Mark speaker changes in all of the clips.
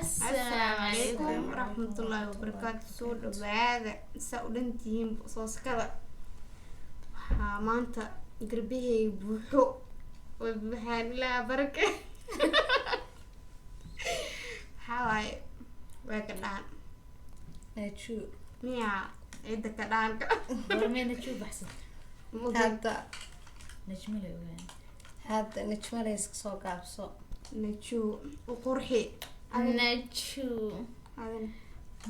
Speaker 1: السلام عليكم ورحمة الله وبركاته. سو dhawaada saa u dhantihiin sooskada waxaa maanta garbahey buuxo way buuxaan ilaa baraka waxaa waaye waa ka dhaan
Speaker 2: ناتشو
Speaker 1: miyaa ciida ka dhaanka
Speaker 3: ورمي نتشو بحسن
Speaker 2: هذا
Speaker 3: نجمله وين
Speaker 2: هذا نجمة ليس سوق عبسو
Speaker 1: najuu u qurxi
Speaker 3: نتشو
Speaker 1: adin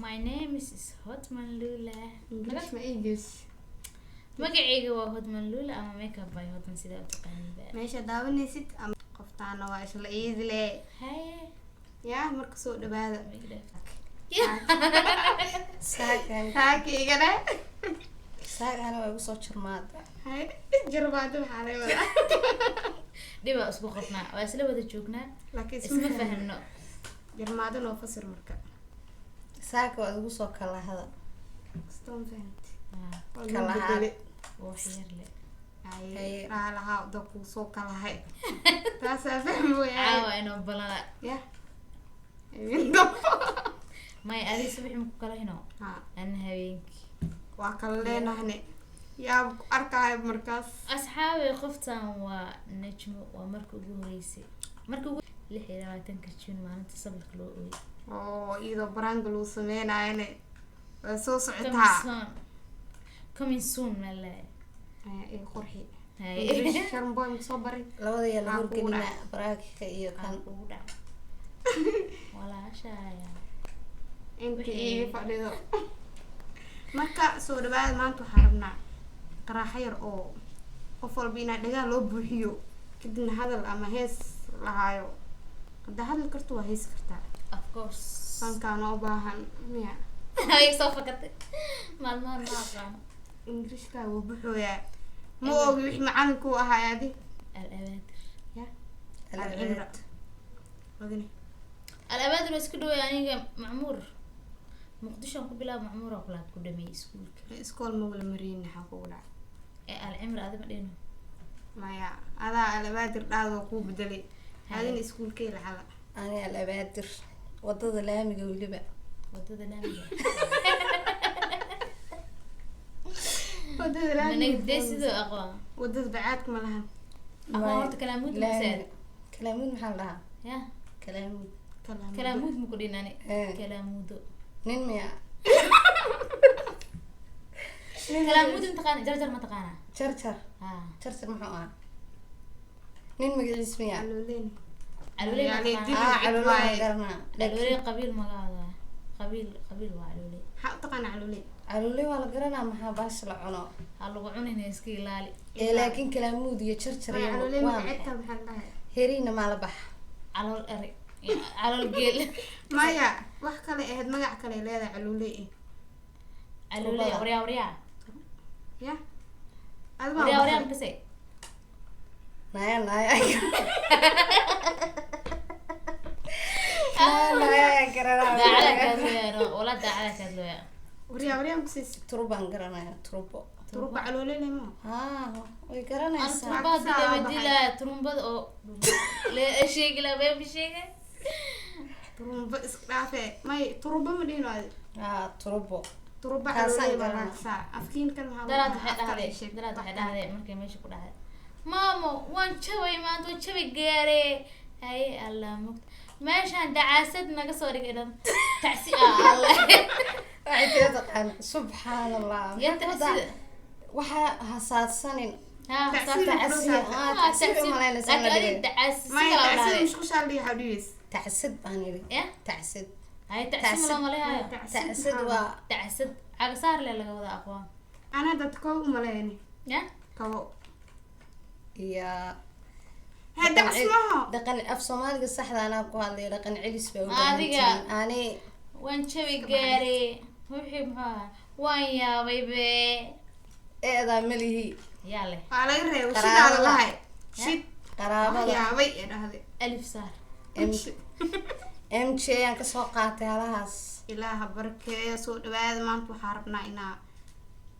Speaker 3: My name is Hotman Lula
Speaker 1: ingilish ma iigeys
Speaker 3: magacayga waa Hotman Lula ama makeup by Hotman sida u taqaaniin
Speaker 1: meesha daawanaysid ama qoftaana waa isla iidi le
Speaker 3: haye
Speaker 1: yaa marka soo dhawaada
Speaker 2: ساكن
Speaker 1: taakigana
Speaker 2: ساكن أنا بوصل شرمات
Speaker 1: hay jarbaado waxaa laga wadaa
Speaker 3: dhiba isku qofnaa waa isla wada joognaa
Speaker 1: laakiin
Speaker 3: isma fahano
Speaker 1: jarmaado noo fasir marka
Speaker 2: ساكن أنا بوصل كلا هذا
Speaker 1: stone fahant
Speaker 2: كلا هذا
Speaker 3: oo xiyar le
Speaker 1: ay raalaha dad ku soo kala hay taas fahmo yaa
Speaker 3: caawa inoo balana
Speaker 1: ya
Speaker 3: may adi subax ma ku kala hino
Speaker 1: ha
Speaker 3: ana habeenki
Speaker 1: waa kala leenahne yaa arkaayo markaas
Speaker 3: asxaabi qoftan waa najmo waa markii ugu horeysay markii ugu 26 June maalinta sabarka loo ooyay
Speaker 1: oo iyadoo baraanga lagu sameynayane waa soo socotaa
Speaker 3: coming soon mala
Speaker 1: ay qurxi
Speaker 3: hay
Speaker 1: sharmboy soo bari
Speaker 2: لو ذي اللي هو كلنا براك إيو
Speaker 3: kan
Speaker 2: كان
Speaker 3: ugu dhac walaashaya
Speaker 1: inta ii fadhido marka soo dhawaad maanta waxaan rabnaa qaraaxo yar oo qof walba inaa dhagaa loo buuxiyo kadibna hadal ama hees lahaayo haddaa hadli karto waa heesi kartaa
Speaker 3: of course
Speaker 1: fankaana u baahan miya
Speaker 3: ay soo fakatay maalmahan ma aqaan
Speaker 1: ingiriishkaa wuu buuxooyaa ma ogi wixii macalinku ahaa adi
Speaker 3: al-abaadir
Speaker 1: ya
Speaker 2: العباد
Speaker 1: wadini
Speaker 3: al-abaadir isku dhaweey aniga macmuur muqdisho ku bilaab macmuur oo kala ku dhameeyay iskuulka
Speaker 1: iskool ma wala mariin maxaa kugu dhacay
Speaker 3: ee al-imr adama dhino
Speaker 1: maya adaa alabaadir dhaadoo kuu bedelay adina iskuulkay lacala
Speaker 2: أنا العبادر وضد لامي قولي بقى
Speaker 3: wadada laamiga
Speaker 1: wadada
Speaker 3: managdee sidoo aqoon
Speaker 1: wadada bacaadka ma lahan
Speaker 3: aqoon horta kalaamuud masaad
Speaker 2: كلامود محل لها
Speaker 3: ya
Speaker 2: كلامود
Speaker 3: kalaamuud ma ku dhinani
Speaker 2: إيه.
Speaker 3: kalaamuudo
Speaker 2: نين يا
Speaker 3: kalaamuud intaqaan jarjar ma taqaana
Speaker 2: شرشر
Speaker 3: ha
Speaker 2: شرشر محوها نين مقعد اسمي
Speaker 1: alooleen
Speaker 3: alwaley ma
Speaker 1: يعني
Speaker 3: taqaana
Speaker 2: على الله قرنا
Speaker 3: alwaley qabiil magaada qabiil waa alwaley
Speaker 1: maxaa u taqaana alooleen
Speaker 2: على الله ولا قرنا محا باش لعنو
Speaker 3: ha lagu cunina iska ilaali
Speaker 2: إيه لكن كلامود يا شرشر
Speaker 1: maya alooleen
Speaker 2: وام
Speaker 1: macedta maxaa dhahay
Speaker 2: هيرينا ما لبح
Speaker 3: calool eri calool geel
Speaker 1: maya wax kale ahayd magac kale leedahay aloolee
Speaker 3: alwaley waryaa
Speaker 1: ya
Speaker 3: waryaa makasay
Speaker 2: نايا نايا نايا
Speaker 3: daacada
Speaker 2: قرنا
Speaker 3: kaadlooyaano wala daacada kaadlooya
Speaker 1: waryaa kusis
Speaker 2: تروبان قرنا تروبو
Speaker 1: turuba alooleen ma
Speaker 2: way garanaysaa
Speaker 3: turumbada dilamadila turumbada oo le sheegi la been sheegay
Speaker 1: turumba iska dhaafe may turuba ma dhino adi
Speaker 2: turubo
Speaker 1: turuba
Speaker 2: Kaasaan
Speaker 1: aloolee
Speaker 2: garanaa.
Speaker 1: baraaksaa afkiinkan maxaa
Speaker 3: daraad
Speaker 1: lagu
Speaker 3: waxay
Speaker 1: dhahaa? Afka
Speaker 3: dhahday
Speaker 1: ay sheeg-
Speaker 3: daraad waxay dhahday markay meesha ku dhahday maamo waan jabay maanta waan jabay gaare hay allah mugt meeshaan dacaasad naga soo dhigay dhan tacsi allah
Speaker 2: waxay tira taqaan subxaan allah
Speaker 3: ya tacsi
Speaker 2: waxaa hasaadsanin
Speaker 3: ha
Speaker 1: Tacsi-
Speaker 2: tacsi malaynaysa la dhigay
Speaker 3: dacaasi
Speaker 1: maya
Speaker 3: kala
Speaker 1: tacsid
Speaker 3: dhahday
Speaker 1: mishku shaaldhiya waxaa dhigeys
Speaker 2: tacsid baan yidhi
Speaker 3: ya
Speaker 2: tacsid
Speaker 3: hay tacsi ma loo maleeyayo
Speaker 2: tacsid waa
Speaker 3: tacsid cagasaar le laga wada aqoon
Speaker 1: ana dad kow umaleeyni
Speaker 3: ya
Speaker 1: kabo
Speaker 2: iyo
Speaker 1: hadda ismaho
Speaker 2: dhaqan af soomaaliga saxda anaa ku hadlay dhaqan celis baa u
Speaker 3: Adiga.
Speaker 2: ani
Speaker 3: waan jabay gaare wixii muxuu ahaa waan yaabay be
Speaker 2: eedaa malihi
Speaker 3: yaa leh
Speaker 1: waa laga reebo
Speaker 2: Qaraabada.
Speaker 1: shidaada lahay shid
Speaker 2: qaraabada
Speaker 1: yaabay ee dhahday
Speaker 3: alif saar
Speaker 2: mj aan kasoo qaatay halahaas
Speaker 1: ilaaha barkeeyo soo dhawaada maanta waxaa rabnaa inaa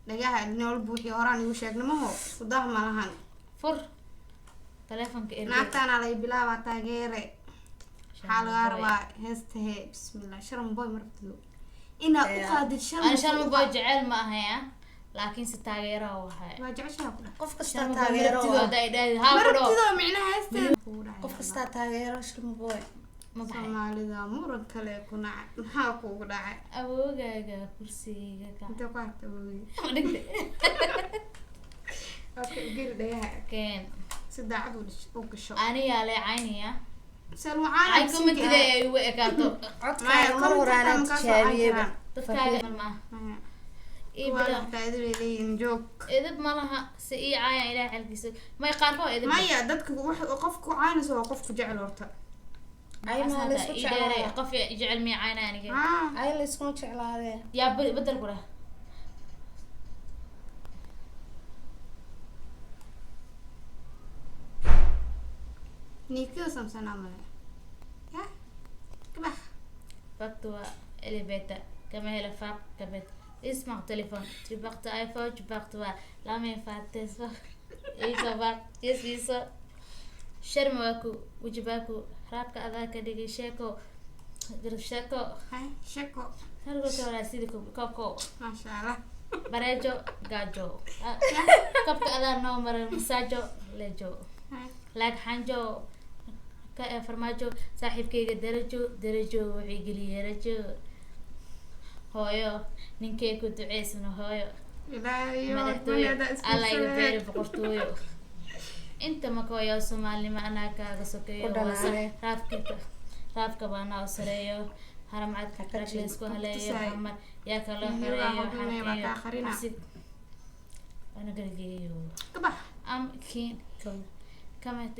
Speaker 1: dhagaha nool buuxiyo horaan igu sheegnamaho sudah malahan
Speaker 3: fur telefonka ergey
Speaker 1: naagtaana lay bilaabaa taageere waxaa lagaa rabaa heestahe bismillah sharan boy marabtilo inaad u qaadid
Speaker 3: أنا شرم بوي جعل ما هي لكن ستاجرها وهاي
Speaker 1: waa jeceshaha ku dhac
Speaker 2: qof kasta
Speaker 3: شرم
Speaker 2: taageero
Speaker 3: بوي
Speaker 2: ah.
Speaker 3: داي داي ها برو
Speaker 1: marabtidoo micnaha heesteeda kugu dhacay
Speaker 2: qof kasta taageero shirma boy
Speaker 3: ما بحي
Speaker 1: soomaalida muran kale ku nacay maxaa kugu dhacay
Speaker 3: أبوجا كرسي كا
Speaker 1: intee ku harta weli
Speaker 3: ما نقدر
Speaker 1: geli dhagaha
Speaker 3: كان
Speaker 1: si daacad u gasho
Speaker 3: أنا يا لي عيني يا
Speaker 1: salwacaana
Speaker 3: عيكم أنت ده يوقع كاتو
Speaker 2: codkaaga mar horaana tijaabiyeyba
Speaker 3: تفكر ما إيه بلا
Speaker 1: leeyihiin joog
Speaker 3: إذا بمالها سئي عايا إلى حلقيس ما يقارفوا إذا
Speaker 1: maya dadka qofku caynayso waa qofku jecel horta
Speaker 2: aymaa la isku jeclaada
Speaker 3: قف يجعل مي عينا يعني
Speaker 1: haa
Speaker 2: ay la iskuma jeclaadee
Speaker 3: يا بدل كله
Speaker 1: niikiyo samsanaa male ya kabax
Speaker 3: فاكتوا إليفيتا كما هي لفاق كبت اسمع تليفون تبقت ايفون تبقت لا ما ينفعتس ايسا باك يس يسا شرمواكو وجباكو رابك اذاك ديجي شيكو قرب شيكو
Speaker 1: hay sheko
Speaker 3: هرقو كورا سيدكو كوكو
Speaker 1: maasha allah
Speaker 3: بريجو غاجو كبك اذا نومر مساجو لجو لاك حنجو فرماجو صاحب كيغا درجو وحي قلي رجو هويو نينكي كنت عيسنا هويو
Speaker 1: ilaahayo
Speaker 3: مدحتويو
Speaker 1: dunyada
Speaker 3: الله يبيري بقرتويو انت مكويا سومالي ما انا كاغا سوكيو
Speaker 2: ودلالي.
Speaker 3: رافك بانا وسريو هرم عاد كاكاك ليسكو هلايو
Speaker 1: تساي.
Speaker 3: محمد يا كلا
Speaker 1: إني
Speaker 3: حريو
Speaker 1: واحد مني
Speaker 3: حريو
Speaker 1: وكاخرين.
Speaker 3: حسيت انا قلقيو
Speaker 1: kabax
Speaker 3: ام كين كما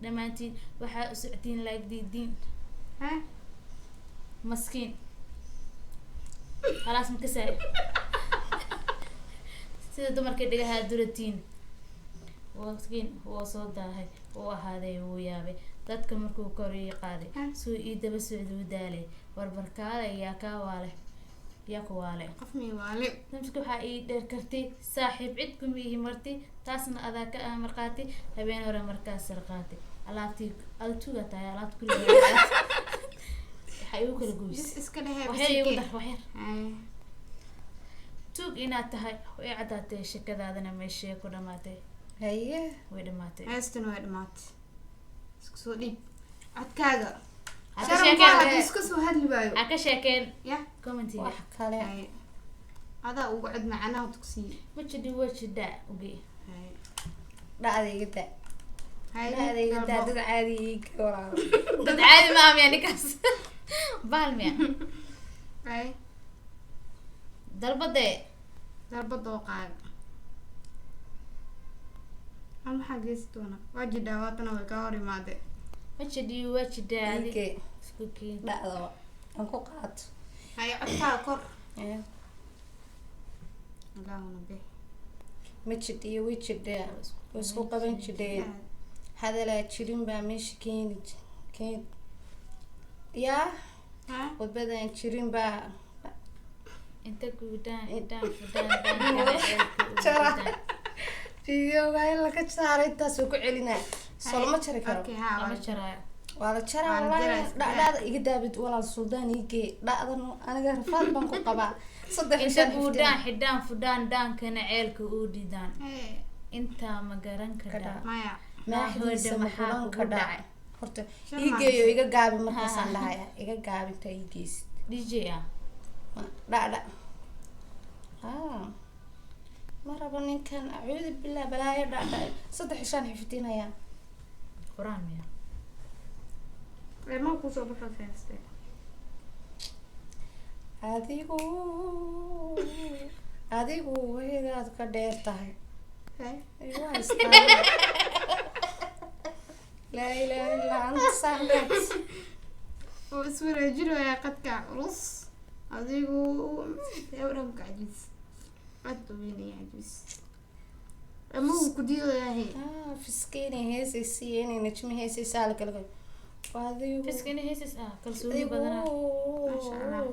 Speaker 3: دمانتين وحا سعتين لايك دين
Speaker 1: ha
Speaker 3: مسكين خلاص مكسر sida dumarka dhigaha duratiin waqtigiin wuu soo daahay wuu ahaaday wuu yaabay dadka markuu koriyay qaaday suu ii daba socda u daalay warbarkaada yaa kaa waale yaa ku waale
Speaker 1: qof mi waale
Speaker 3: namska waxaa ii dheer kartay saaxiib cid kumiihi marti taasna adaa ka marqaati habeen hore markaas sarqaatay alaabtii altuga tahay alaabta kulliga waxay igu kala goys
Speaker 1: bis iska dhehe
Speaker 3: waxyar igu dar waxyar
Speaker 1: hay
Speaker 3: tuug inaad tahay way caddaatay shakadaadana meeshee ku dhamaatay
Speaker 2: haye
Speaker 3: way dhamaatay
Speaker 1: heestan way dhamaatay isku soo dhiib codkaaga
Speaker 3: Ha ka
Speaker 1: sharan
Speaker 3: sheekeen-
Speaker 1: baa hadda iska soo hadli waayo
Speaker 3: ha ka sheekeen
Speaker 1: ya
Speaker 3: commentiga
Speaker 2: wax kale
Speaker 1: hay adaa ugu cod macanaha tugsiye
Speaker 3: wajidi wajida uge
Speaker 1: hay
Speaker 2: dhacdayga da
Speaker 1: hay
Speaker 2: dhacdayga da dad caadi iga walaalo
Speaker 3: dad caadi ma amya ninkaas baalmiya
Speaker 1: hay
Speaker 3: dalbade
Speaker 1: darba dooqaaga hal maxaa geesi doona waa jidhaa waatana way kaa hor imaade
Speaker 3: wajidi wajida
Speaker 2: iige
Speaker 3: isku keen
Speaker 2: dhacdaba aan ku qaato
Speaker 1: hay codkaaga kor
Speaker 2: Eh,
Speaker 1: ilaahuna be
Speaker 2: ma jidhiyo way jidhaa way isku qaban jidheen hadalaa jirin baa meesha keen yaa
Speaker 1: ha
Speaker 2: wadbadaan jirin baa
Speaker 3: inta guudaan idaan fudaan daan
Speaker 2: videoga in laga saaray intaas ku celinaa soo lama jari karo
Speaker 1: okay ha
Speaker 3: lama jaraayo
Speaker 2: waa la jaraa
Speaker 1: Waa la
Speaker 2: walahi
Speaker 1: jaraa,
Speaker 2: dhacdaada iga daabid walaal suldaan iigee dhacdan aniga rafaad baan ku qabaa saddex
Speaker 3: inta
Speaker 2: shan
Speaker 3: guudaan xidhaan fudaan daankana ceelka uu dhidaan
Speaker 1: hey
Speaker 3: intaa ma garan karaa
Speaker 1: maya
Speaker 2: maaxdiisa
Speaker 3: Hooda maxaa
Speaker 2: maqulan ka
Speaker 3: kugu
Speaker 2: dhacay horta
Speaker 1: Shan
Speaker 2: iigeeyo
Speaker 1: maaxdi.
Speaker 2: iga gaabi markaasaan dhahaya iga gaabinta iigeysid
Speaker 3: dj ah
Speaker 2: dhacdha ma rabo ninkan acuudu billah balaayo dhacdha saddex shan xifdinayaan
Speaker 3: quraan miya
Speaker 1: reema kusoo baxo feeste
Speaker 2: adigu waygaad ka dheer tahay
Speaker 1: hey
Speaker 2: waa istaagay laa ilaaha illaa anta saambeed
Speaker 1: oo iswareejinaya qadka culus adigu dawramka cajiis cod weynaya cajiis ama uu ku diidayahay
Speaker 2: fiskeenay heesaysiiyo inay najmi heesaysaa la kala adigu
Speaker 3: fiskani heesis ah kalsooni badanaa
Speaker 1: Masha Allah.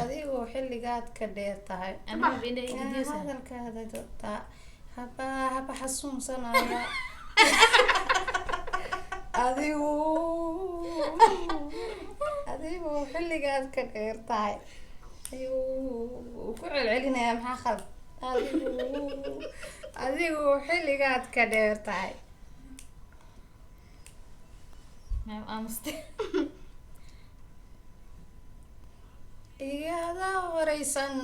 Speaker 2: adigu xilligaad ka dheer tahay
Speaker 3: aniga bina idiisa
Speaker 2: hadalkaada haba xasuunsanaya adigu adigu xilligaad ka dheer tahay ayuu ku celcelinaya maxaa khalad adigu xilligaad ka dheer tahay
Speaker 3: Ma'am, aamuste.
Speaker 2: igada waraysan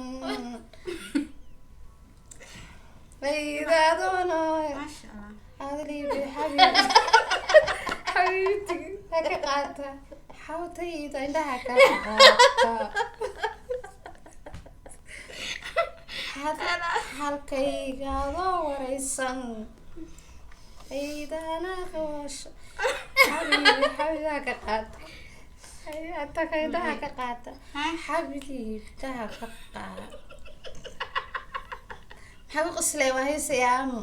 Speaker 2: laydaadoona
Speaker 1: maasha allah
Speaker 2: adlibi xabiibti ha ka qaata xawtayda indhaha ka qaata halkaygaadoo waraysan aydana qawaasho xabiibha ka qaata ataka indhaha ka qaata xabiibtaha ka qaata maxaa u qoslee waa heesayaamu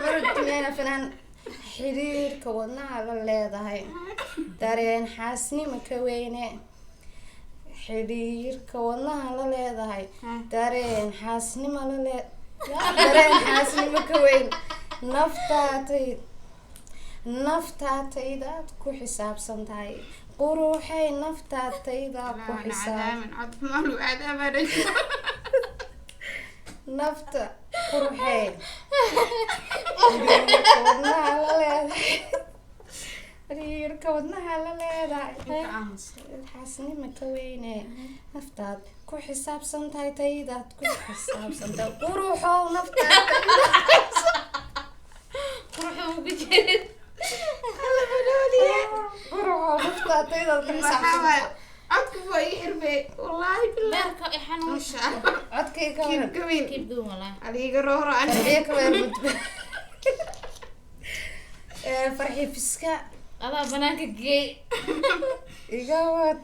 Speaker 2: marudmeena finan xiriirka wadnaha la leedahay dareen xaasnimo ka weyne xiriirka wadnaha la leedahay dareen xaasnimo dareen xaasnimo ka weyn naftaataydaad ku xisaabsan tahay quruuxay naftaataydaa ku xisaab nafta quruxee xiriirka wadnaha la leedahay xaasnimo ka weyne naftaad ku xisaabsan tahay taydaad ku xisaabsan tahay quruxow naftaad
Speaker 3: Quruxda ugu jeed.
Speaker 2: quruxow naftaad taydaad ku xisaabsan tahay
Speaker 1: codka waa ii irbay wallaahi billah
Speaker 3: Meerka i xanuun.
Speaker 1: maasha allah
Speaker 2: codkayga
Speaker 1: kiib gawin
Speaker 3: Keep going walaa.
Speaker 1: adiga rooro
Speaker 2: farxiyo ka weer mudba farxi fiska
Speaker 3: Adaa banaanka geey.
Speaker 2: iga wad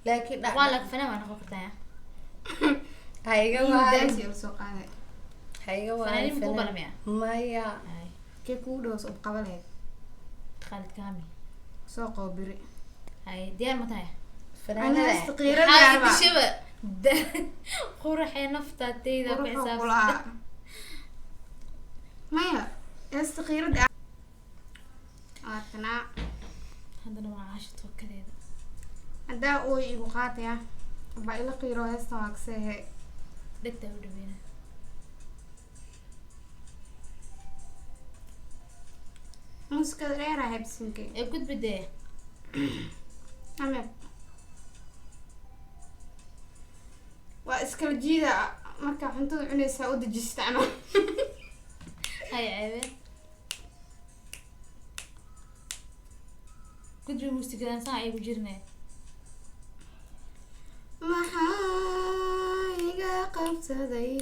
Speaker 2: laakiin
Speaker 3: Waa la fanaa waa noqon kartaa.
Speaker 2: ha iga waay
Speaker 1: daasi soo qaaday
Speaker 2: ha iga waay
Speaker 3: Fanaanin buu balamiya.
Speaker 2: maya
Speaker 3: Ay,
Speaker 1: kee kugu dhows oo qabaleed
Speaker 3: Khalid Kaami.
Speaker 1: soo qoobiri
Speaker 3: Ay, diyaar ma tahay?
Speaker 2: fanaanada
Speaker 1: anaasta qiirada
Speaker 3: Maxaa
Speaker 1: yarba
Speaker 3: idishaba? Quruxee naftaatayda ku
Speaker 1: quruxoo
Speaker 3: xisaabsan.
Speaker 1: kulaa maya anaasta qiirada aatana
Speaker 3: Haddana waa caasho tookadeeda.
Speaker 1: haddaa ooy igu qaataya baa ila qiiro heesta waagseehe
Speaker 3: Dhegta u dhaweyna.
Speaker 1: muusikada dheeraa hebsinkay
Speaker 3: Ee gudbidee.
Speaker 1: ameeb waa iskala jiida markaa cuntada cunaysaa u dejista ama
Speaker 3: Hay ceebe. Gudbi muusigadan saa ay ku jirnay.
Speaker 1: maxaa iga qabsaday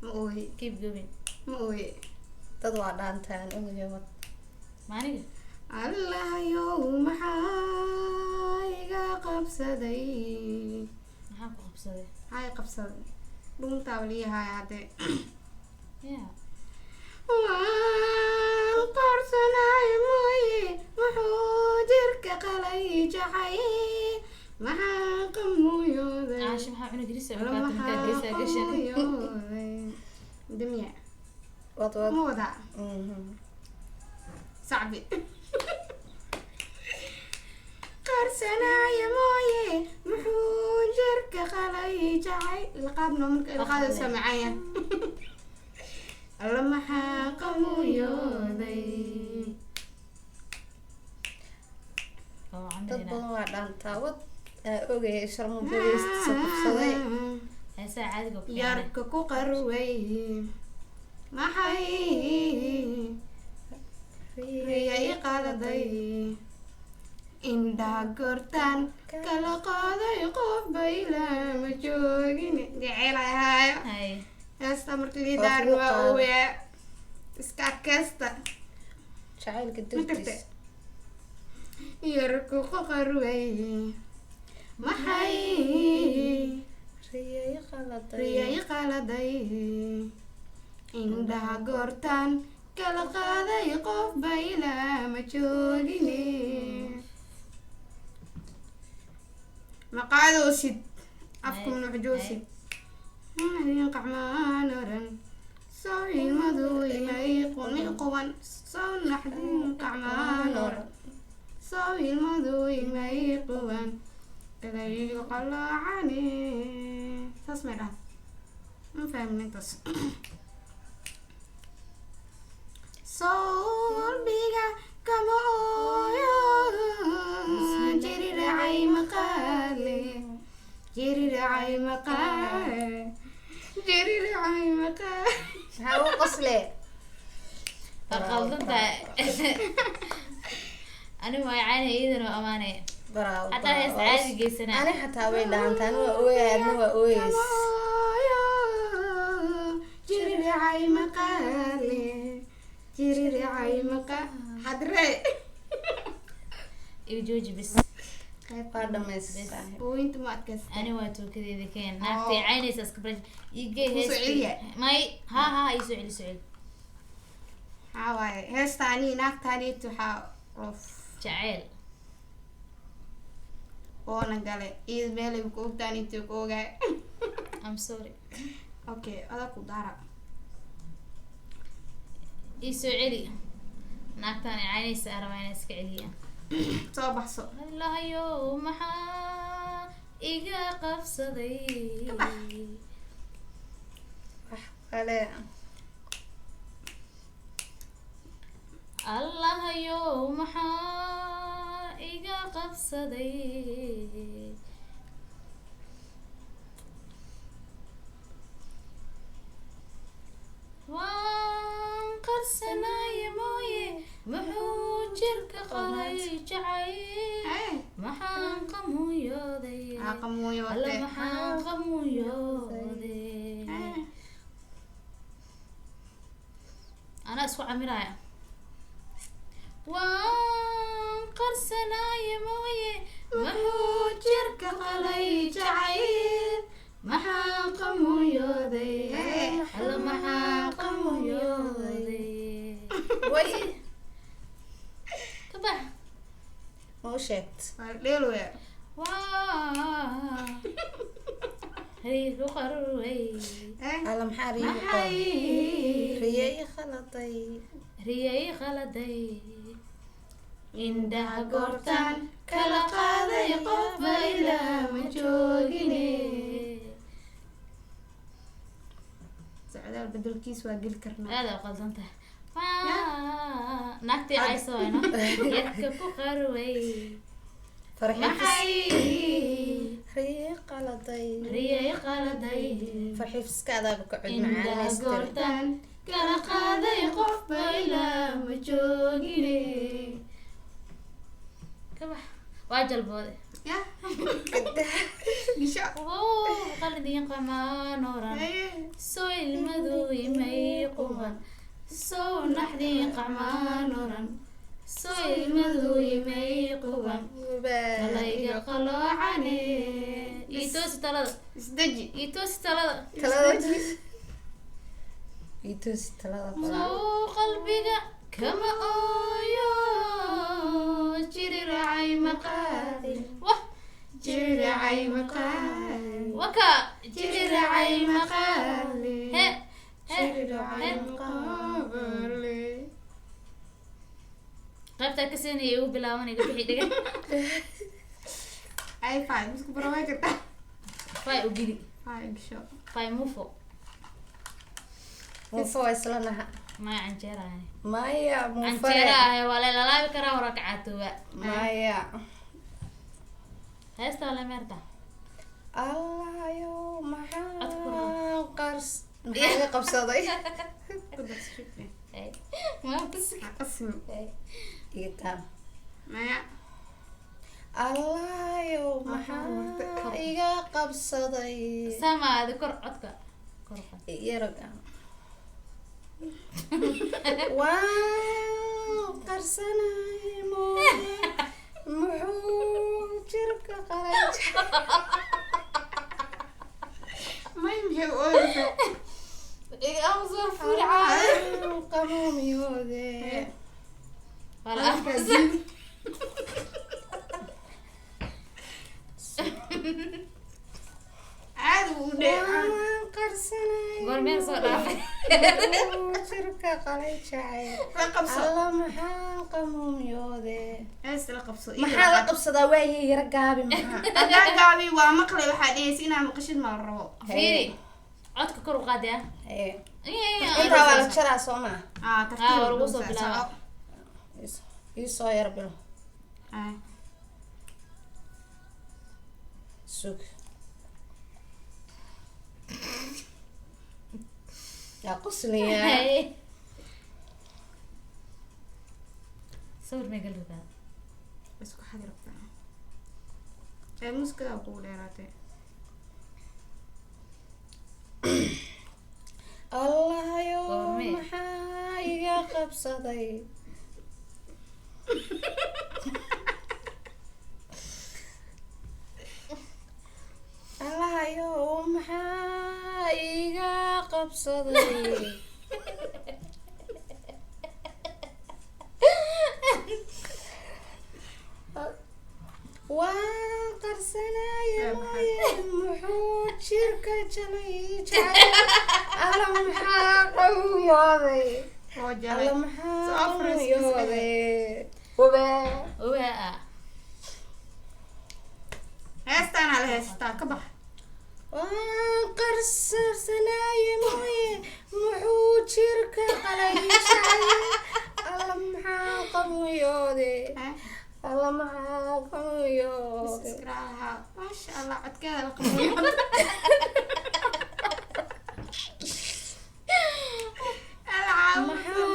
Speaker 1: ma ooye
Speaker 3: Keep going.
Speaker 1: ma ooye
Speaker 2: dad waa dhaantaan ogayo wad
Speaker 3: Maaniga.
Speaker 1: allahayow maxaa iga qabsaday
Speaker 3: Maxaa ku qabsaday?
Speaker 1: maxaa i qabsaday dhuntaaba liyahaaya haddee
Speaker 3: Yeah.
Speaker 1: waan qarsanay mooye muxuu jirka qalay jacay maxaa qamuyooday
Speaker 3: Caasho maxaa cuni jirisa
Speaker 1: Alla
Speaker 3: markaad
Speaker 1: maxaa
Speaker 3: markaa geesaa gashan.
Speaker 1: qamuyooday damiya
Speaker 2: wad
Speaker 1: ma wadaa sacbi qarsanaya mooye muxuu jirka qalay jacay ilqaadno marka ilqaada samacaya alla maxaa qamuyooday
Speaker 3: Oo
Speaker 2: dad
Speaker 3: candina.
Speaker 2: badan waa dhaantaa wad ogaya sharmo bogeystisa qabsaday
Speaker 3: Heesaa caadiga ku fiican.
Speaker 1: yarka ku qarway maxay riyay qaladay indhaa gortaan kala qaaday qof baylama joogin jecel ahaayo
Speaker 3: Hay.
Speaker 1: heesta marka liidaarin waa ooya iska adkaysta
Speaker 2: jacaylka
Speaker 1: ma karta
Speaker 2: dartiis
Speaker 1: yarku ku qarway maxay
Speaker 2: riyay qaladay
Speaker 1: riyay qaladay indhaha goortaan kala qaaday qof baylama joogine maqaadoosid afka mnuucjoosid qacmaan oran soo ilmadu imay quban soo naxdin kacmaan oran soo ilmadu imay quban kalayiga qalaacane saas may dhaha ma fahmin intaas صوبيغا كمويو جيري رعي مقالي جيري رعي مقالي جيري رعي مقالي
Speaker 2: هاو قصلي
Speaker 3: أقلت أنا ما يعاني إذن وأمانة
Speaker 2: براو
Speaker 3: حتى هي سعادة جيسنا
Speaker 2: أنا حتى وين دانت أنا وأوي أنا وأويس
Speaker 1: جيري رعي مقالي جيري رعي مقالي حضري
Speaker 3: يجوج بس
Speaker 2: قادم بس
Speaker 1: وانت ما تكس
Speaker 3: أنا واتو كذا إذا كان نافتي عيني ساسكبرج يجي هيس
Speaker 1: وسعيدة.
Speaker 3: ماي ها يسعيد سعيد
Speaker 1: حاواي هيس تاني ناك تاني تحاوف
Speaker 3: جعيل
Speaker 1: وانا قالي إذا ميلي بكوب تاني تكوغاي
Speaker 3: I'm sorry
Speaker 1: اوكي هذا كودارا
Speaker 3: يسعيدي نافتاني عيني سارة وعيني سكعلية
Speaker 1: soo baxso
Speaker 3: الله يوم maxaa iga qabsaday
Speaker 2: قال
Speaker 3: الله يوم maxaa iga qabsaday waan qarsanaaye mooye muxuu jirka qalay jacayl maxaan qamuyooday alla
Speaker 1: qamuuyoote
Speaker 3: maxaan qamuyooday anaa isku camiraya waan qarsanaaye mooye muxuu jirka qalay jacayl maxaan qamuyooday alla maxaan qamuyooday
Speaker 2: وي
Speaker 3: kabax
Speaker 2: مو شكت
Speaker 1: dheelwaya
Speaker 3: هريك قروي
Speaker 2: على محاري
Speaker 3: maxay
Speaker 2: رياي خلطي
Speaker 3: riyay khaladay indhaha goortaan kala qaaday qofba ilaa ma joogine
Speaker 1: socdaal bedelkiis waa geli karnaa
Speaker 3: aada u qaldan tahay naagtii cayso wayno yadka ku qarway
Speaker 2: فرحي
Speaker 3: maxay
Speaker 2: رياي خلطي
Speaker 3: riyay khaladay
Speaker 2: فرحي فسكادا بقعد معانا
Speaker 3: indhaha
Speaker 2: نستر
Speaker 3: goortaan kala qaaday qofba ilaa ma joogine kabax waa jalboode
Speaker 1: ya gisha
Speaker 3: qaldiin qamaan oran soo ilmadu imay quban soo naxdiin qamaan oran soo ilmadu imay quban talayga qaloocane itoosi talada
Speaker 1: isdeji
Speaker 3: itoosi talada
Speaker 2: يتوسي ثلاثة
Speaker 3: soo qalbiga kama ooyo jiri racay maqaadi wah
Speaker 1: jiri racay maqaali
Speaker 3: waka jiri racay maqaadi he
Speaker 1: jiri racay maqaali
Speaker 3: qaybtaa ka siinaya ugu bilaabanayga bixi dhigan
Speaker 1: ay fay misku baraway kartaa
Speaker 3: fay u gili
Speaker 1: fay gisho
Speaker 3: fay mufo
Speaker 2: مو فويس لنا
Speaker 3: maya canjeera yani
Speaker 2: مايا مو
Speaker 3: canjeera
Speaker 2: فرق
Speaker 3: ahe waa lalaabi karaa warakacatuba
Speaker 2: مايا
Speaker 3: heesta wala meerta
Speaker 2: الله يو محا
Speaker 3: أذكر.
Speaker 2: قرص محا قبصدي
Speaker 1: kudas shukri
Speaker 3: ma bas
Speaker 1: qasmi
Speaker 2: إيتام
Speaker 1: maya
Speaker 2: الله يو محا إيجا قبصدي
Speaker 3: samaadi kor codka kor qad
Speaker 2: يرجع واو قرصنا موي محو شركة قرج
Speaker 1: ma yimxay ooysa
Speaker 3: am soo fuul caadi
Speaker 2: قموم يودي
Speaker 3: wala
Speaker 1: caadi u dhee
Speaker 2: qarsanay
Speaker 3: goormeen soo dhaafay
Speaker 2: jirka qalay jacay
Speaker 1: la qabso
Speaker 2: alla maxaa qamuumyoode
Speaker 1: hees la qabso
Speaker 2: maxaa la qabsadaa waayay yara gaabi maxaa
Speaker 1: adaa gaabi waa maqlay waxaa dhehaysa inaa maqashid ma la rabo
Speaker 3: fiiri codka kor u qaadi ah
Speaker 2: intaa waa la jaraa soo maa
Speaker 1: tartiib
Speaker 3: waa lagu soo bilaaba
Speaker 2: ii soo yar bilo sug yaa qosliya
Speaker 3: sawir meegal rugaa
Speaker 1: isku xadi rabtaa muskada kugu dheeraatay
Speaker 2: allahayo maxaa iga qabsaday allahayo maxaa iga qabsaday waan qarsanaya maaye muxuu jirka jalay jacay alla maxaa qawiyooday alla maxaa qawiyooday
Speaker 3: waa
Speaker 1: heestaan hala heestaa ka bax
Speaker 2: waan qarsanaya maaye muxuu jirka qalay jacay alla maxaa qawiyooday alla maxaa qawiyooday
Speaker 1: maasha allah codkeeda la qabayo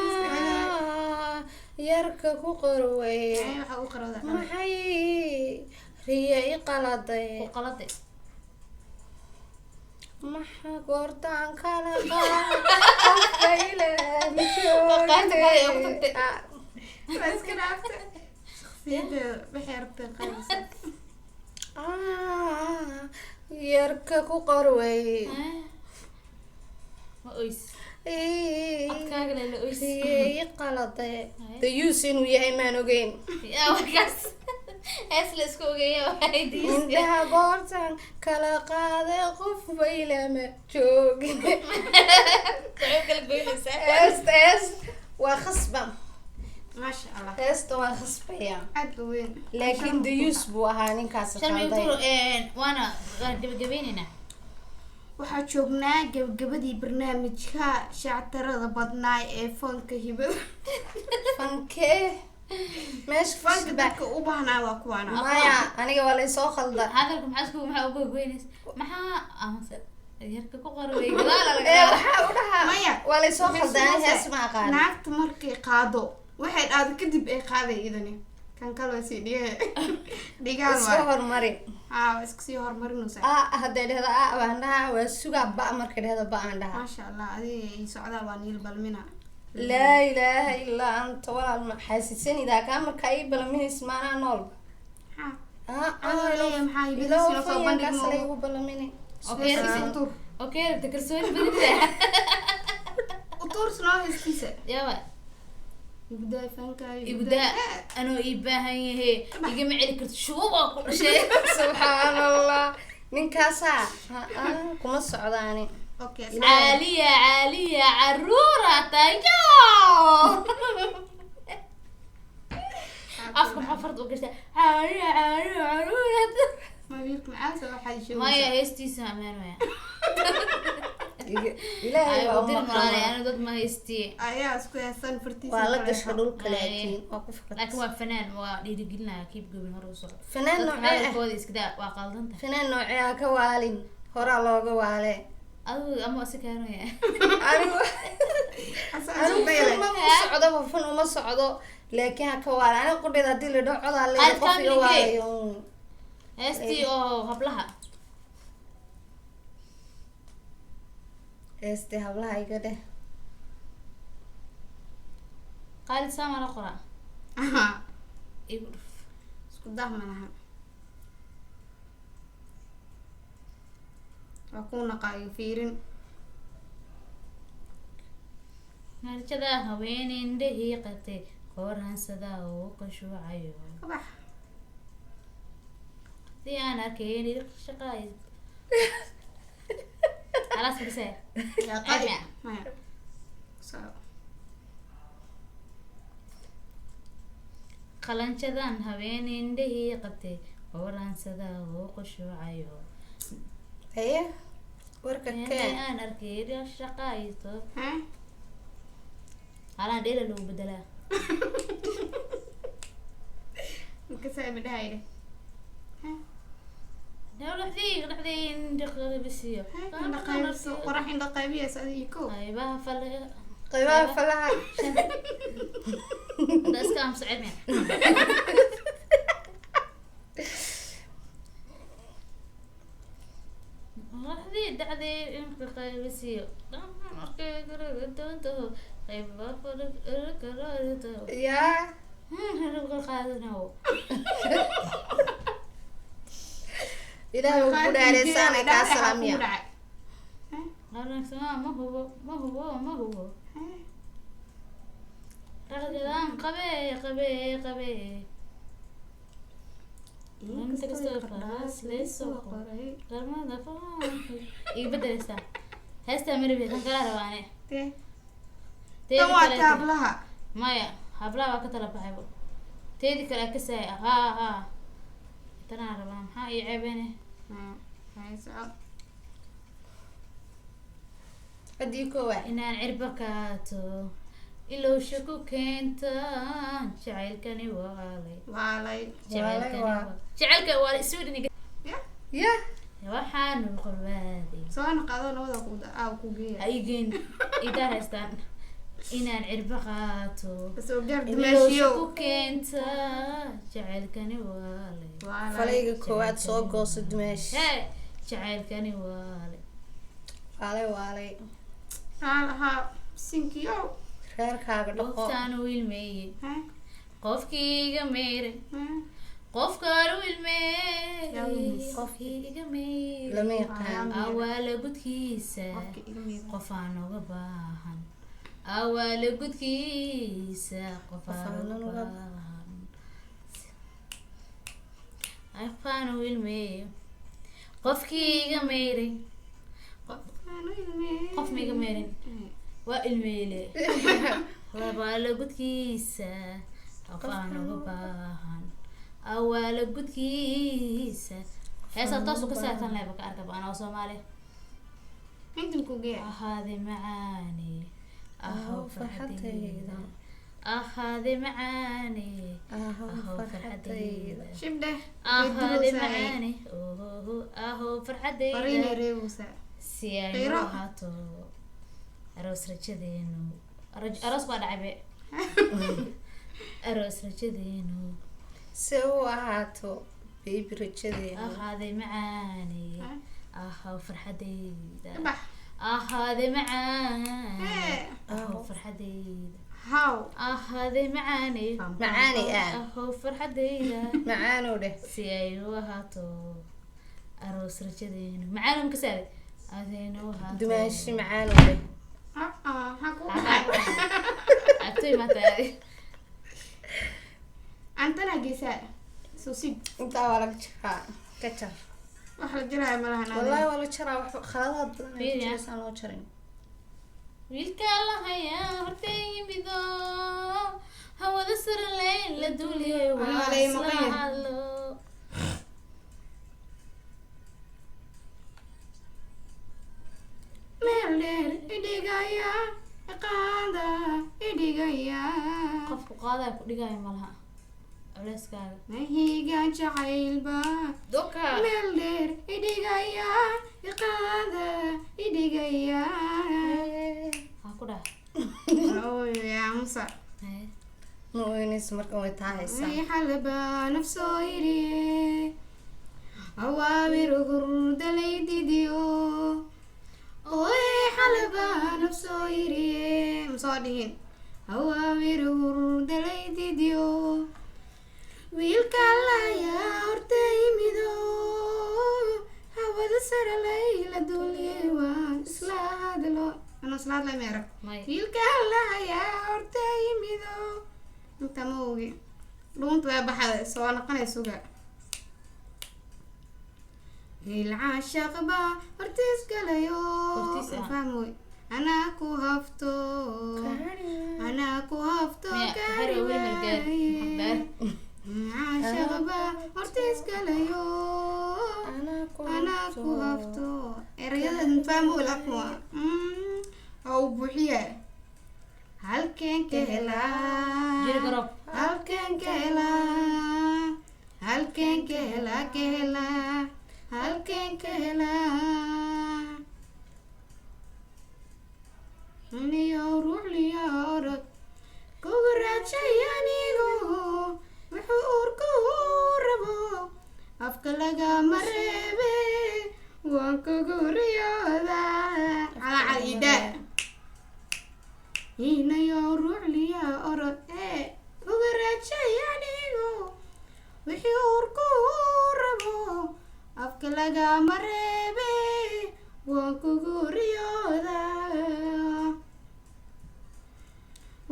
Speaker 2: maxaa yarka ku qorway
Speaker 1: waxa u qarowda
Speaker 2: maxay riya i qaladay
Speaker 3: qalade
Speaker 2: maxaa goortaan kala qaafayla
Speaker 1: iska dhaafta shakhsiyadda waxay rabtay qaybisa
Speaker 2: yarka ku qorway
Speaker 3: ma oys codkaaga lala oys
Speaker 2: riya i qaladay dayuus inuu yahay maan ogeyn
Speaker 3: yaa warkaas hees la isku ogeeya waxay diis
Speaker 2: indhaha goortaan kala qaaday qof baylama joogin
Speaker 3: waxay kala goynaysaa
Speaker 2: hees waa khasba
Speaker 1: maasha allah
Speaker 2: heesta waa khasbaya
Speaker 1: aad u weyn
Speaker 2: laakiin dayuus buu ahaa ninkaas
Speaker 3: shalmay
Speaker 2: qalday
Speaker 3: kuro waana gabagabeynayna
Speaker 1: waxaa joognaa gabagabadii barnaamijka shactarada badnaa ee foonka hibada
Speaker 2: fankee meesha
Speaker 1: foonka
Speaker 2: khasba
Speaker 1: dadka u baahnaa waa kuwaana
Speaker 2: maya aniga waa laysoo khalda
Speaker 3: hadalka maxaa uga goynaysa maxaa amase yarka ku qorway gadaala laga
Speaker 2: waxaa u dhahaa
Speaker 1: Maya.
Speaker 2: waa laysoo khalda ani hees ma aqaan
Speaker 1: naagta markay qaado waxay dhaado kadib ay qaaday idani kan kale waa sii dhigaan
Speaker 2: iska
Speaker 1: waa
Speaker 2: hormari
Speaker 1: haa waa iska sii horumarinaysa
Speaker 2: hadday dhehdo baan dhahaa waa sugaa ba markay dhehdo ba aan dhahaa
Speaker 1: maasha allah adiga ii socdaa waa niil balmina
Speaker 2: laa ilaaha ilaa anta walaal ma xaasisanidaa kaa markaa ii balaminays maanaa nool
Speaker 1: maxaa hibadiisina soo bandhigno
Speaker 2: laygu balamini
Speaker 3: okay rabta kalsooni badida
Speaker 1: utuursnoo heestiisa
Speaker 3: yawa
Speaker 1: ibdaa fankaayo
Speaker 3: ibdaa anoo ii baahan yahay igama celi karto shuubaa ku dhashay
Speaker 2: subxaan allah ninkaasaa kuma socdaani
Speaker 1: okay
Speaker 3: caaliya caruura tayo afka maxaa farda u gashaa caaliya caruura
Speaker 1: ma wiilka macaasa waxaa
Speaker 3: maya
Speaker 1: sheegaysaa
Speaker 3: heestiisa amaan waya
Speaker 2: ilaahay waa
Speaker 3: dir
Speaker 2: uma
Speaker 3: malaale
Speaker 2: kama
Speaker 3: ana dad ma heestiye
Speaker 1: ayaa isku heesan fartiisa
Speaker 2: waa la
Speaker 1: kale
Speaker 2: gasha
Speaker 1: ha.
Speaker 2: dhulka laakiin waa ku
Speaker 3: laakiin
Speaker 2: fikirta
Speaker 3: waa fanaan waa dhiirigelinaya keep going hore u soco
Speaker 2: fanaan
Speaker 3: dadka
Speaker 2: noocee ah
Speaker 3: hadalkooda iskadaa waa qaldanta
Speaker 2: fanaan noocee ah ka waalin horaa looga waale
Speaker 3: adigu ama si kaanaya
Speaker 2: anigu
Speaker 1: Asaa
Speaker 2: anigu
Speaker 1: isku dayalay.
Speaker 2: fan ma socdo fan uma socdo laakiin ha ka waale aniga qudheed haddii la dhaho codaa leeya
Speaker 3: Qaad
Speaker 2: qof iga
Speaker 3: family
Speaker 2: waalayo
Speaker 3: heestii oo hablaha
Speaker 2: heeste hablaha iga dheh
Speaker 3: qaalid saama la qoraa
Speaker 1: Aha,
Speaker 3: igu dhuf
Speaker 1: isku dah ma laha waa kuu naqaayo fiirin
Speaker 3: marjada haweeney indhahii qabtay qoorhansadaa oo qashuucayo
Speaker 1: ka bax
Speaker 3: si aan arkayn shaqaay خلاص بسير
Speaker 1: يا قائد
Speaker 3: أمع.
Speaker 1: مايا صعب
Speaker 3: qalanjadan habeen indhahii qabtay howlaansada oo qushuucayo
Speaker 2: haye warka keen
Speaker 3: aan arkay shaqaysto
Speaker 1: ها
Speaker 3: halaan dheela lagu bedelaa
Speaker 1: مكسر من هاي ها
Speaker 3: dhaxdii indhaqabisiyo
Speaker 1: وراح عند قابية سأديكو
Speaker 3: qaybaha fal
Speaker 2: qaybaha falaha
Speaker 3: iska amsacid meen dhaxdii dhacday inka qaybisiyo dhammaan arkay garaga doontaho qaybaha fal karaato
Speaker 2: yaa
Speaker 3: qaadanayo
Speaker 2: ilaahay ugu dhaareysaana kaa salaamiya
Speaker 3: qaranka ma hubo raqdadan qabe inta kastoo faraas leysoo qoray qarmada faanki iga bedeleysaa heestaa marabe kan kala rabaane
Speaker 1: توا تابلها
Speaker 3: maya hablaha waa ka tala baxaybo teedi kale kasaay haa tanaa rabaa maxaa ii ceebene
Speaker 1: هاي صعب
Speaker 2: haddii koowaad
Speaker 3: inaan cirba kaato ilowsha ku keentaan jacaylkani waalay
Speaker 1: وعلي
Speaker 3: jacaylka waa sweden
Speaker 2: ya
Speaker 3: waxaanu qabaaday
Speaker 1: سواء قادوا نوضع كودا أو كوجيا
Speaker 3: haygeen idaa haystaan inaan cirba qaato
Speaker 1: بس وجرد
Speaker 3: ilowsha
Speaker 1: ماشيو
Speaker 3: ku keentaan jacaylkani waalay
Speaker 2: falayga koowaad soo gooso dumeesh
Speaker 3: hee jacaylkani waalay
Speaker 2: waalay
Speaker 1: ها سينكيو
Speaker 2: reerkaaga dhaqo
Speaker 3: dhogtaan u ilmeeye
Speaker 1: ها
Speaker 3: qofkii iga meeray
Speaker 1: ها
Speaker 3: qofkaan u
Speaker 1: Yaa
Speaker 3: ilmeeyey
Speaker 1: ilmeeyey.
Speaker 3: qofkii iga meeray
Speaker 2: lama yaqaan
Speaker 3: awaala gudkiisa qof aan uga baahan awaala gudkiisa qof aan uga baahan qofkaan u ilmeeyey qofkii iga meeray qof ma iga meerin waa ilmeyle awaala gudkiisa qof aan uga baahan awaala gudkiisa heesa taasu ka saartan leba ka arkaba anaa soomaali
Speaker 1: عندهم كوجيا
Speaker 3: ahaade macaani ahow
Speaker 2: Ahow
Speaker 3: farxadayda
Speaker 2: farxadayda.
Speaker 3: ahaade macaani
Speaker 2: ahow
Speaker 3: ahow
Speaker 2: farxadayda
Speaker 3: farxadayda
Speaker 1: شبده
Speaker 3: ahaade macaani ahow
Speaker 1: فرينا
Speaker 3: farxadayda
Speaker 1: ريوسا
Speaker 3: si ay
Speaker 1: Khayro.
Speaker 3: u ahaato aroos rajadeenu aroos baa dhacay be aroos rajadeenu
Speaker 2: si u ahaato baby rajadeena
Speaker 3: ahaade macaani ahow farxadayda
Speaker 1: بح
Speaker 3: ahaade macaani
Speaker 1: إيه.
Speaker 3: ahow farxadayda
Speaker 1: هاو
Speaker 3: ahaade macaani
Speaker 2: macaani ah
Speaker 3: ahow farxadayda
Speaker 2: macaanow dheh
Speaker 3: si ay u ahaato aroos rajadeenu macaanu makasaade adayna u ahaato
Speaker 2: dumaashi macaanow dheh
Speaker 1: هاكو
Speaker 3: abtoy maataadi
Speaker 1: أنتنا جيساء سوسيب
Speaker 2: intaa waa laga jaraa ka jar
Speaker 1: واحد جرى ملها
Speaker 2: wallahi waa la jaraa wax khaladaad badan ay
Speaker 3: Fiiriya.
Speaker 2: jiraysan loo jarin
Speaker 3: wiilka la hayaa hortay yimido hawada sare leyn la duuliyay waa
Speaker 2: Halay
Speaker 3: isla
Speaker 2: maqan yahay.
Speaker 3: hadlo
Speaker 1: ميلر إديغايا قادا إديغايا
Speaker 3: qofku qaadaya ku dhigaya malaha culeyskaaga
Speaker 1: نهيغا جعيلبا
Speaker 3: doka
Speaker 1: ميلر إديغايا قادا إديغايا
Speaker 3: ha ku dhah
Speaker 1: أوه يا موسى
Speaker 3: Haye.
Speaker 2: ma oynayso markan way taahaysaa
Speaker 1: وي حلبا نفسو يري أوامر غرد ليديديو وي حلبا نفسو يري مصادين أوامر غرد ليديديو wiilkaalaya horta yimido hawada sare layla duuliyay waan isla hadlo ano isla hadlay meerag
Speaker 3: may
Speaker 1: wiilkaalaya horta yimido inta ma ogi dhuunta waa baxday soo noqonay suga العاشق با hortiis galayo
Speaker 3: Hortiis ah.
Speaker 1: fahmoy anaa ku hafto anaa ku hafto gaari waaye caashaq ba hortiis galayo anaa ku hafto erayadan fahmoy lakuma oo buuxiye halkeen ka helaa
Speaker 3: Jiri garab.
Speaker 1: halkeen ka helaa halkeen ka helaa ka helaa halkeen ka helaa aniyo ruuxliyo orod kugu raajay anigu wuxuu uurku rabo afka lagama reebe waan kugu riyooda calacalida inayo ruuxliyo orod kugu raajay anigu wixii uurku rabo afka lagama reebe waan kugu riyooda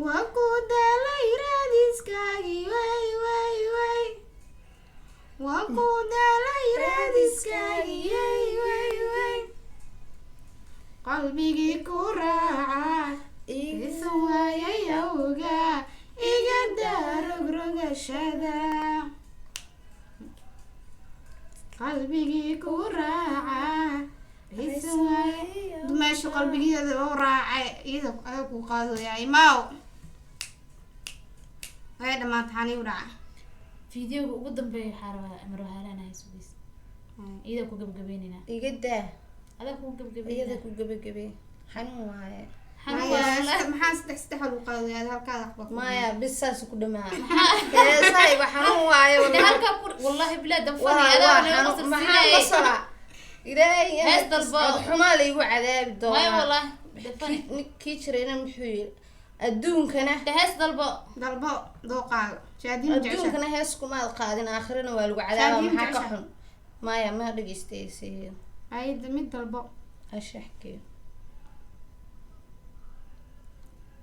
Speaker 1: waan ku daalay raadiskaagii way way way waan ku daalay raadiskaagii way way way qalbigii ku raaca isan waayay awga iga daarogrogashada qalbigii ku raaca isan waayay meesha qalbigeeda loo raacay iyada ayaa ku qaadaya imaaw way dhamaanta xanii u dhaca
Speaker 3: Videoga ugu dambeeya waxaa rabaa Amar Wahalana Suuqis. Iyada ku gabagabeynina.
Speaker 2: iga daa
Speaker 3: Ada ku
Speaker 2: iyada
Speaker 3: gabagabeynina.
Speaker 2: ku gabagabe xanuun waaye
Speaker 1: maxaa saddex lagu qaadaya halkaada waxba
Speaker 2: maya bisaas ku dhamaa heesayba xanuun waaye
Speaker 3: Halka wallahi bilaa dan fani
Speaker 2: waa
Speaker 3: ada
Speaker 2: waa
Speaker 3: wala
Speaker 2: xanuun maxaa
Speaker 3: qasrinay.
Speaker 2: basala ilaahay
Speaker 3: Hees dalbo.
Speaker 2: xumaa la igu cadaabi
Speaker 3: Way
Speaker 2: doonaa
Speaker 3: wallahi dafani.
Speaker 2: kii jirayna muxuu yiri adduunkana
Speaker 3: Hees dalbo.
Speaker 1: dalbo dooqaaga shaadiin jecesha
Speaker 2: adduunkana hees kumaad qaadin aakhirana waa lagu cadaaba
Speaker 1: Shaadiin
Speaker 2: maxaa ka
Speaker 1: jecesha.
Speaker 2: xun maya ma dhegeystaysay
Speaker 1: ayda mid dalbo
Speaker 2: ashaxkee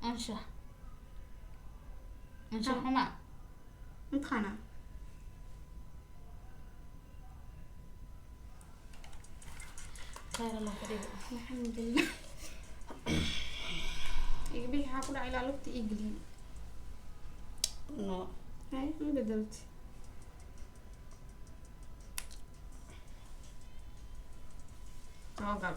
Speaker 3: Ansha. Ansha xuma.
Speaker 1: mid khana
Speaker 3: Khayr Allah kadiga.
Speaker 1: alxamdulilah igbi waxaa ku dhacay ilaa lugta igli
Speaker 2: no
Speaker 1: ay ma bedelti soo gal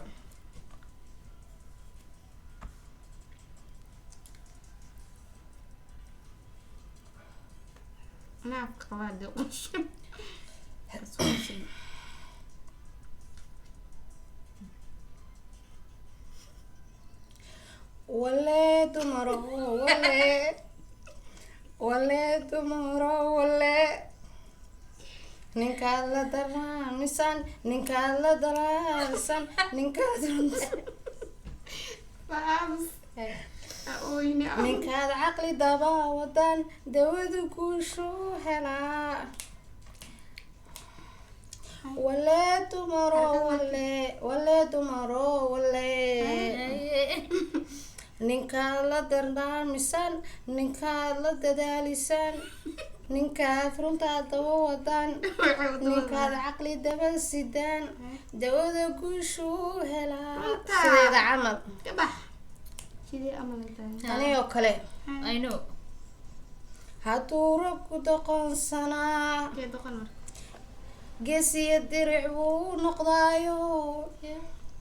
Speaker 1: naafka qabaa dee qushin qushin
Speaker 2: wale dumaro wale dumaro wale ninkaad la daraamisan ninkaad la daraarsan ninkaad
Speaker 1: faams ooyne
Speaker 2: ninkaad caqli daba wadan dawadu kuushuu helaa wale dumaro wale dumaro wale ninkaad la dardaamisan ninkaad la dadaalisan ninkaad runtaad daba wadan ninkaad caqli daba sidaan dawada guushuu helaa sideeda camal
Speaker 1: kabax sidee amal tahay
Speaker 2: anigoo kale
Speaker 3: I know.
Speaker 2: hadduu rabku doqonsanaa
Speaker 1: kee doqon mar
Speaker 2: geesiya diric buu noqdaayo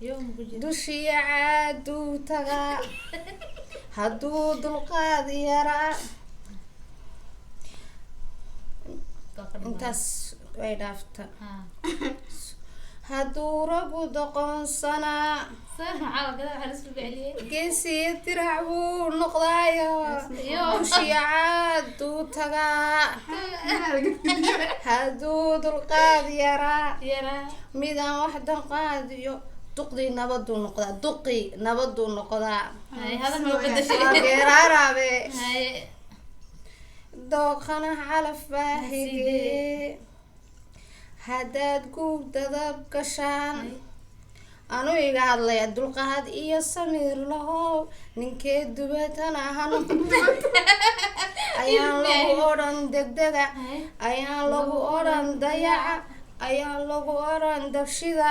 Speaker 3: Yom gujid.
Speaker 2: dushiya caaduu tagaa hadduu dulqaad yaraa intaas way dhaafta
Speaker 3: Ha.
Speaker 2: hadduu ragu doqonsanaa
Speaker 3: Sar maxaa kada waxa la isku biciliyay.
Speaker 2: geesiya dirac buu noqdaayo
Speaker 3: Yo.
Speaker 2: dushiya caaduu tagaa hadduu dulqaad yaraa
Speaker 3: Yara.
Speaker 2: midaan wax danqaadiyo duqdii nabaduu noqdaa duqii nabaduu noqdaa
Speaker 3: Hay hada ma bedeshay.
Speaker 2: geeraaraabe
Speaker 3: Hay.
Speaker 2: dooqana calaf baa hige haddaad guub dadab gashaan anu iga hadlaya dulqaad iyo samiir lahow ninkee dubatana ha noqdo ayaan lagu odhan degdega ayaan lagu odhan dayaca ayaa lagu oran darshida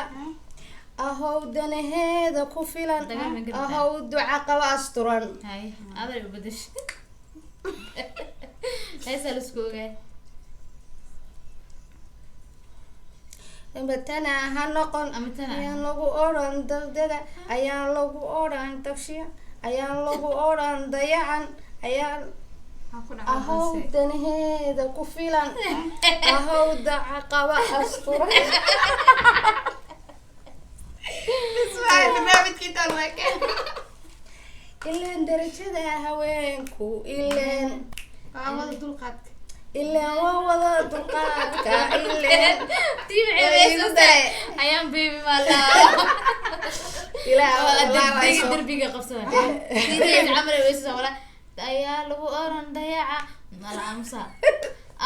Speaker 2: ahow danaheeda ku filan
Speaker 3: Dagaal ma gartaa?
Speaker 2: ahow duca qaba asturan
Speaker 3: hay aday u badash heesa la isku ogaay
Speaker 2: batana ha noqon
Speaker 3: Ama tana.
Speaker 2: ayaan lagu oran dardada ayaan lagu oran dabshiya ayaan lagu oran dayacan ayaan
Speaker 1: Waxaa ku
Speaker 2: ahow
Speaker 1: dhacay
Speaker 2: danaheeda ku filan ahow duca qaba asturan
Speaker 1: barnaamijkii talweke
Speaker 2: ileen darajada haweenku ileen
Speaker 1: qaawada dulqaadka
Speaker 2: ileen waa wada dulqaadka ileen
Speaker 3: tii waxay ayaan baby mala derbiga qabsada sidii camar weysoo wala ayaa lagu oran dayaca mala amsa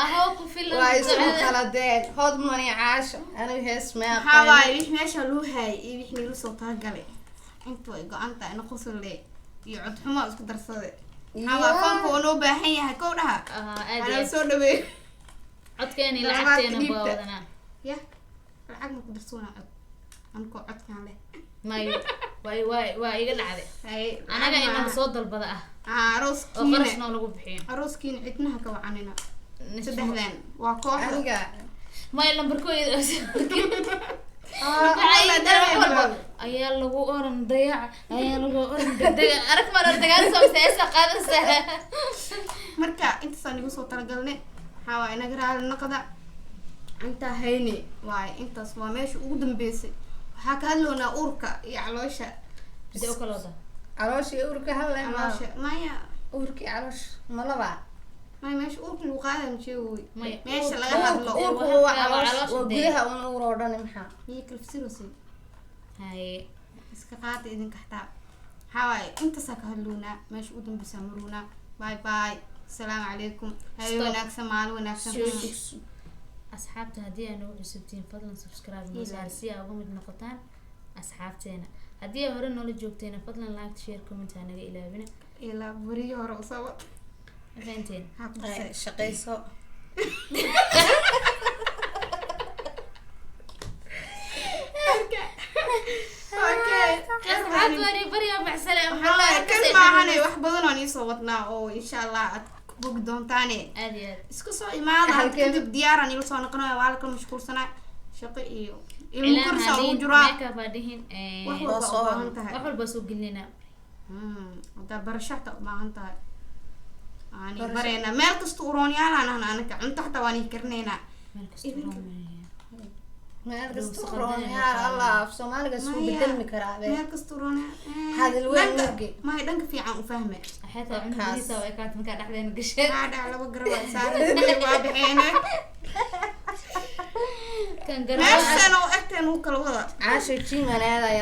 Speaker 3: ahow ku filan
Speaker 2: waa isku kala deen hod mani caasho aniga hees
Speaker 1: waxaa
Speaker 2: meeqa
Speaker 1: waaye wix meesha loo haayay iyo wix niila soo talagalay intu ay go-an tahay ina qosole iyo codxumo isku darsade waxaa waaye fanka oo noo baahan yahay kow dhaha
Speaker 3: aad
Speaker 1: anaa
Speaker 3: iyo
Speaker 1: soo dhaweeyo
Speaker 3: codkeeni
Speaker 1: Labaad
Speaker 3: lacagteena
Speaker 1: dhiibta.
Speaker 3: baa wadanaa
Speaker 1: ya lacag ma ku darsoona cod ankoo codkaan leh
Speaker 3: mayo waa iga dhacday
Speaker 1: Hay,
Speaker 3: anaga
Speaker 1: lacag
Speaker 3: inaha
Speaker 1: maaha.
Speaker 3: soo dalbada ah oo
Speaker 1: arooskiina
Speaker 3: qarash noo lagu bixiyo
Speaker 1: arooskiina cidnaha ka wacanina saddexdan waa kooxda
Speaker 2: aniga
Speaker 3: mayo lambarkooda
Speaker 1: walba.
Speaker 3: ayaa lagu oran dayaca ayaa lagu oran degdega arag mar dagaal soo seesa qaadasa
Speaker 1: marka intaasaan igu soo talagalne waxaa waaye inaga raali noqda intaa hayne waaye intaas waa meesha ugu dambeysay waxaa ka hadloonaa uurka iyo caloosha
Speaker 3: sidee u kala wada
Speaker 2: caloosha iyo urka halla
Speaker 1: caloosha maya
Speaker 2: urki caloosha malaba
Speaker 1: maya meesha uurka lagu qaada majeegoy
Speaker 3: Maya,
Speaker 1: meesha laga hadlo
Speaker 2: urku
Speaker 3: Waa
Speaker 2: waa caloosha
Speaker 3: caloosha
Speaker 2: waa
Speaker 3: dee.
Speaker 2: gudaha un uur oo dhan maxaa
Speaker 1: miya kalfsirose
Speaker 3: haye
Speaker 1: iska qaata idinka xataa waxaa waaye intaasaa ka hadloonaa meesha ugu dambeysaa maroonaa bye bye asalaamu calaykum hayo
Speaker 3: Stop.
Speaker 1: wanaagsan maalin wanaagsan
Speaker 3: asxaabta haddii aa nagu cusubtiin fadlan subscribe noo saar si aa uga mid noqotaan asxaabteena haddii aa hore noola joogteena fadlan like share comment aa naga ilaabina
Speaker 1: ilaa beriyo hore usoo wad
Speaker 3: fahanteen
Speaker 1: maxaa ku disay
Speaker 2: shaqayso
Speaker 1: okay
Speaker 3: asxaabta wari barya macsalaam
Speaker 1: waxaa kan maahane wax badan aan iisoo wadnaa oo insha allah aad ku bogi doontaane
Speaker 3: aad iyo aad
Speaker 1: isku soo imaada
Speaker 2: Halkeen?
Speaker 1: kadib diyaaraan ila soo noqonaya waa la kala mashquulsanaa shaqo iyo ilmu
Speaker 3: ilaan
Speaker 1: korsa ugu
Speaker 3: hadhiin
Speaker 1: jiraa
Speaker 3: makeup aa dhihin
Speaker 1: wax
Speaker 2: Waa
Speaker 1: walba
Speaker 2: soo-
Speaker 1: u baahan tahay
Speaker 3: wax walba soo gelinayna
Speaker 1: hadaa barasho xataa u baahan tahay ani
Speaker 2: Barasho.
Speaker 1: bareena meel kasta uroonyaalaan ahna anaka cunto xataa waan ii karinaynaa
Speaker 3: meel kasta
Speaker 1: Idinka.
Speaker 3: roomaya
Speaker 2: meel
Speaker 3: Dhow
Speaker 2: kasta
Speaker 3: saqal
Speaker 2: roon
Speaker 3: dhan
Speaker 2: yaa
Speaker 3: yaqaan.
Speaker 2: allah af soomaaliga suu
Speaker 1: Maya,
Speaker 2: bedelmi karaa be
Speaker 1: meel kasta uroonyaa
Speaker 2: Hadal weyn marge.
Speaker 1: maya dhanka fiican u fahme
Speaker 3: xataa
Speaker 2: Kaas.
Speaker 3: cunugdiisa oo ekaata markaa dhexdeena gasheen
Speaker 1: aa dhac laba garab aa saaran waa baxeene
Speaker 3: kan garab
Speaker 1: meeshan oo egteen u kala wada
Speaker 2: caasha jiman aadaya